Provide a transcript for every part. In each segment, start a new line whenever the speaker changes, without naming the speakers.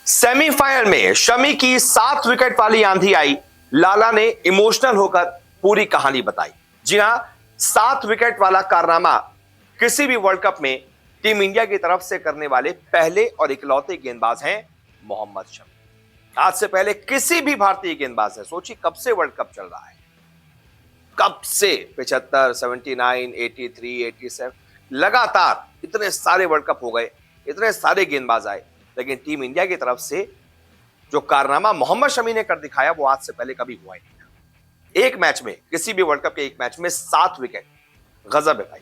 Semifinal में शमी की 7 wicket वाली आंधी आई। लाला ने इमोशनल होकर पूरी कहानी बताई। जी हां, 7 विकेट वाला कारनामा किसी भी वर्ल्ड कप में टीम इंडिया की तरफ से करने वाले पहले और इकलौते गेंदबाज हैं मोहम्मद शमी। आज से पहले किसी भी भारतीय गेंदबाज ने, सोचिए कब से वर्ल्ड कप चल रहा है, कब से 75, 79, 83, 87 लगातार इतने सारे वर्ल्ड कप हो गए, इतने सारे गेंदबाज आए, लेकिन टीम इंडिया की तरफ से जो कारनामा मोहम्मद शमी ने कर दिखाया वो आज से पहले कभी हुआ ही नहीं था। एक मैच में, किसी भी वर्ल्ड कप के एक मैच में 7 विकेट, गजब है भाई।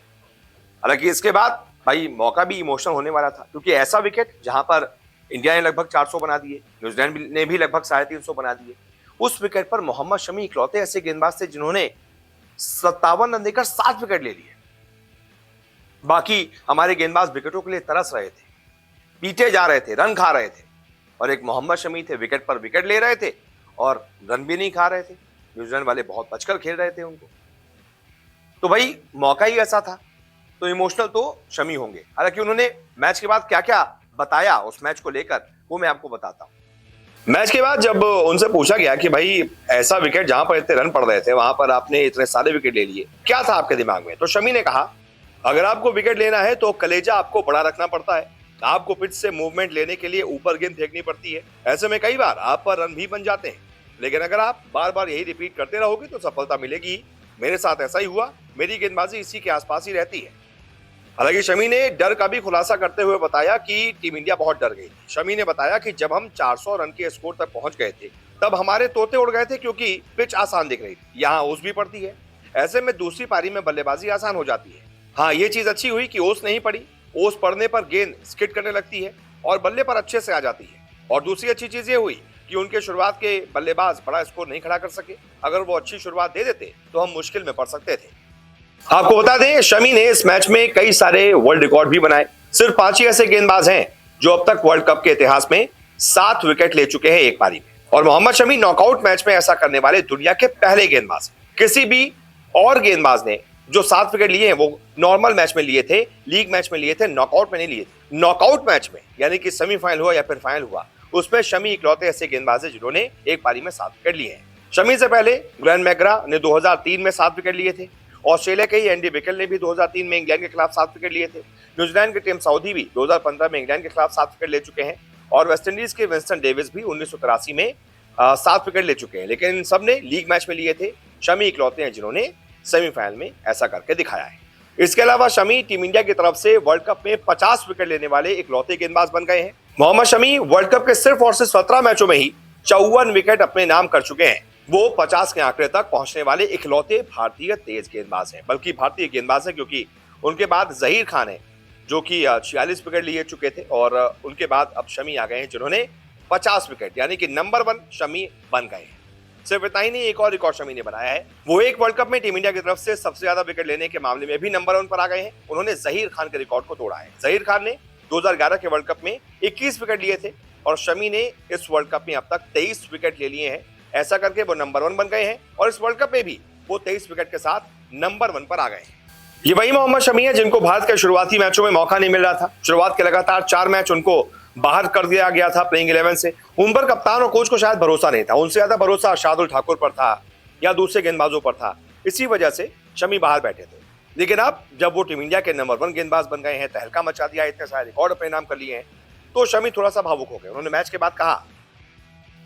हालांकि इसके बाद भाई मौका भी इमोशनल होने वाला था, क्योंकि ऐसा विकेट जहां पर इंडिया ने लगभग 400 बना दिए, न्यूजीलैंड ने भी लगभग 350 बना दिए, उस विकेट पर मोहम्मद शमी इकलौते ऐसे गेंदबाज थे जिन्होंने 57 रन देकर 7 विकेट ले लिए। बाकी हमारे गेंदबाज विकेटों के लिए तरस रहे थे, पीटे जा रहे थे, रन खा रहे थे, और एक मोहम्मद शमी थे, विकेट पर विकेट ले रहे थे और रन भी नहीं खा रहे थे। न्यूजीलैंड वाले बहुत बचकर खेल रहे थे उनको। तो भाई मौका ही ऐसा था, तो इमोशनल तो शमी होंगे। हालांकि उन्होंने मैच के बाद क्या क्या बताया उस मैच को लेकर, वो मैं आपको बताता हूं। मैच के बाद जब उनसे पूछा गया कि भाई ऐसा विकेट जहां पर इतने रन पड़ रहे थे, वहां पर आपने इतने सारे विकेट ले लिए, क्या था आपके दिमाग में? तो शमी ने कहा, अगर आपको विकेट लेना है तो कलेजा आपको बड़ा रखना पड़ता है, आपको पिच से मूवमेंट लेने के लिए ऊपर गेंद फेंकनी पड़ती है। ऐसे में कई बार आप पर रन भी बन जाते हैं, लेकिन अगर आप बार बार यही रिपीट करते रहोगे तो सफलता मिलेगी। मेरे साथ ऐसा ही हुआ, मेरी गेंदबाजी इसी के आसपास ही रहती है। हालांकि शमी ने डर का भी खुलासा करते हुए बताया कि टीम इंडिया बहुत डर गई थी। शमी ने बताया कि जब हम 400 रन के स्कोर तक पहुंच गए थे, तब हमारे तोते उड़ गए थे, क्योंकि पिच आसान दिख रही थी, यहाँ ओस भी पड़ती है। ऐसे में दूसरी पारी में बल्लेबाजी आसान हो जाती है। हाँ, ये चीज अच्छी हुई कि ओस नहीं पड़ी। ओस पड़ने पर गेंद स्किड करने लगती है और बल्ले पर अच्छे से आ जाती है। और दूसरी अच्छी चीज ये हुई कि उनके शुरुआत के बल्लेबाज बड़ा स्कोर नहीं खड़ा कर सके। अगर वो अच्छी शुरुआत दे देते तो हम मुश्किल में पड़ सकते थे। आपको बता दें, शमी ने इस मैच में कई सारे वर्ल्ड रिकॉर्ड भी बनाए। सिर्फ 5 ही ऐसे गेंदबाज हैं जो अब तक वर्ल्ड कप के इतिहास में 7 विकेट ले चुके हैं एक पारी में, और मोहम्मद शमी नॉकआउट मैच में ऐसा करने वाले दुनिया के पहले गेंदबाज। किसी भी और गेंदबाज ने जो 7 विकेट लिए हैं वो नॉर्मल मैच में लिए थे, लीग मैच में लिए थे, नॉकआउट में नहीं लिए थे। नॉकआउट मैच में, यानी कि सेमीफाइनल हुआ या फिर फाइनल हुआ, उसमें शमी इकलौते ऐसे गेंदबाज हैं जिन्होंने एक पारी में 7 विकेट लिए हैं। शमी से पहले ग्लेन मैकग्रा ने 2003 में 7 विकेट लिए थे। ऑस्ट्रेलिया के ही एंडी बिकल ने भी 2003 में इंग्लैंड के खिलाफ 7 विकेट लिए थे। न्यूजीलैंड के टीम साउदी भी 2015 में इंग्लैंड के खिलाफ 7 विकेट ले चुके हैं, और वेस्टइंडीज के विंस्टन डेविस भी 1983 में 7 विकेट ले चुके हैं, लेकिन इन सब ने लीग मैच में लिए थे। शमी इकलौते हैं जिन्होंने सेमीफाइनल में ऐसा करके दिखाया है। इसके अलावा शमी टीम इंडिया की तरफ से वर्ल्ड कप में 50 विकेट लेने वाले इकलौते गेंदबाज बन गए हैं। मोहम्मद शमी वर्ल्ड कप के सिर्फ और सिर्फ 17 मैचों में ही 54 विकेट अपने नाम कर चुके हैं। वो 50 के आंकड़े तक पहुंचने वाले इकलौते भारतीय तेज गेंदबाज हैं, बल्कि भारतीय गेंदबाज हैं, क्योंकि उनके बाद जहीर खान है जो कि 46 विकेट लिए चुके थे, और उनके बाद अब शमी आ गए हैं जिन्होंने 50 विकेट, यानी कि नंबर 1 शमी बन गए हैं। सिर्फ इतना ही नहीं, एक और रिकॉर्ड शमी ने बनाया है। वो एक वर्ल्ड कप में टीम इंडिया की तरफ से सबसे ज्यादा विकेट लेने के मामले में भी नंबर 1 पर आ गए हैं। उन्होंने जहीर खान के रिकॉर्ड को तोड़ा है। जहीर खान ने 2011 के वर्ल्ड कप में 21 विकेट लिए थे, और शमी ने इस वर्ल्ड कप में अब तक 23 विकेट ले लिए हैं। ऐसा करके वो नंबर 1 बन गए हैं, और इस वर्ल्ड कप में भी वो 23 विकेट के साथ नंबर 1 पर आ गए हैं। ये वही मोहम्मद शमी है जिनको भारत के शुरुआती मैचों में मौका नहीं मिल रहा था। शुरुआत के लगातार 4 मैच उनको बाहर कर दिया गया था प्लेइंग 11 से। उन पर कप्तान और कोच को शायद भरोसा नहीं था, उनसे ज्यादा भरोसा शार्दुल ठाकुर पर था या दूसरे गेंदबाजों पर था। इसी वजह से शमी बाहर बैठे थे। लेकिन अब जब वो टीम इंडिया के नंबर 1 गेंदबाज बन गए हैं, तहलका मचा दिया, इतने सारे रिकॉर्ड अपने नाम कर लिए हैं, तो शमी थोड़ा सा भावुक हो गए। उन्होंने मैच के बाद कहा,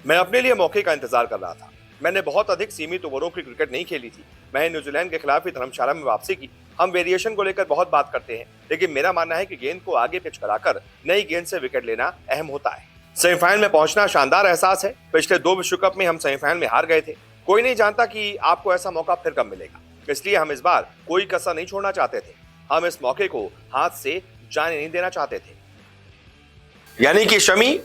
मैं अपने लिए मौके का इंतजार कर रहा था। मैंने बहुत अधिक सीमित ओवरों की क्रिकेट नहीं खेली थी। मैंने न्यूजीलैंड के खिलाफ ही धर्मशाला में वापसी की। हम वेरिएशन को लेकर बहुत बात करते हैं, लेकिन मेरा मानना है कि गेंद को आगे पिच कराकर नई गेंद से विकेट लेना अहम होता है। सेमीफाइनल में पहुंचना शानदार एहसास है। पिछले 2 विश्व कप में हम सेमीफाइनल में हार गए थे। कोई नहीं जानता कि आपको ऐसा मौका फिर कब मिलेगा, इसलिए हम इस बार कोई कसर नहीं छोड़ना चाहते थे। हम इस मौके को हाथ से जाने नहीं देना चाहते थे। यानी कि शमी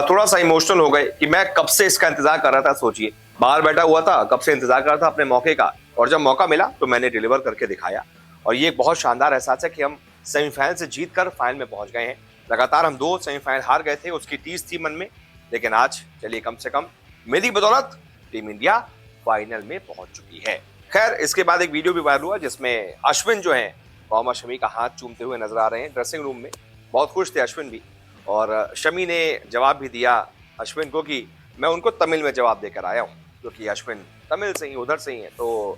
थोड़ा सा इमोशनल हो गए कि मैं कब से इसका इंतजार कर रहा था। सोचिए, बाहर बैठा हुआ था, कब से इंतजार कर रहा था अपने मौके का, और जब मौका मिला तो मैंने डिलीवर करके दिखाया। और ये एक बहुत शानदार एहसास है कि हम सेमीफाइनल से जीतकर फाइनल में पहुंच गए हैं। लगातार हम 2 सेमीफाइनल हार गए थे, उसकी टीस थी मन में, लेकिन आज चलिए कम से कम मेरी बदौलत टीम इंडिया फाइनल में पहुंच चुकी है। खैर, इसके बाद एक वीडियो भी वायरल हुआ जिसमें अश्विन जो है मोहम्मद शमी का हाथ चूमते हुए नजर आ रहे हैं ड्रेसिंग रूम में। बहुत खुश थे अश्विन भी, और शमी ने जवाब भी दिया अश्विन को कि मैं उनको तमिल में जवाब देकर आया हूँ, क्योंकि अश्विन तमिल से ही उधर से ही है। तो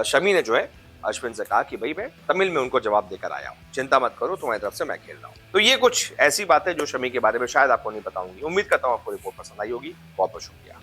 शमी ने जो है अश्विन से कहा कि भाई मैं तमिल में उनको जवाब देकर आया हूँ, चिंता मत करो, तुम्हारी तरफ से मैं खेल रहा हूँ। तो ये कुछ ऐसी बातें जो शमी के बारे में शायद आपको नहीं पता होंगी। उम्मीद करता हूँ आपको रिपोर्ट पसंद आई होगी। बहुत बहुत शुक्रिया।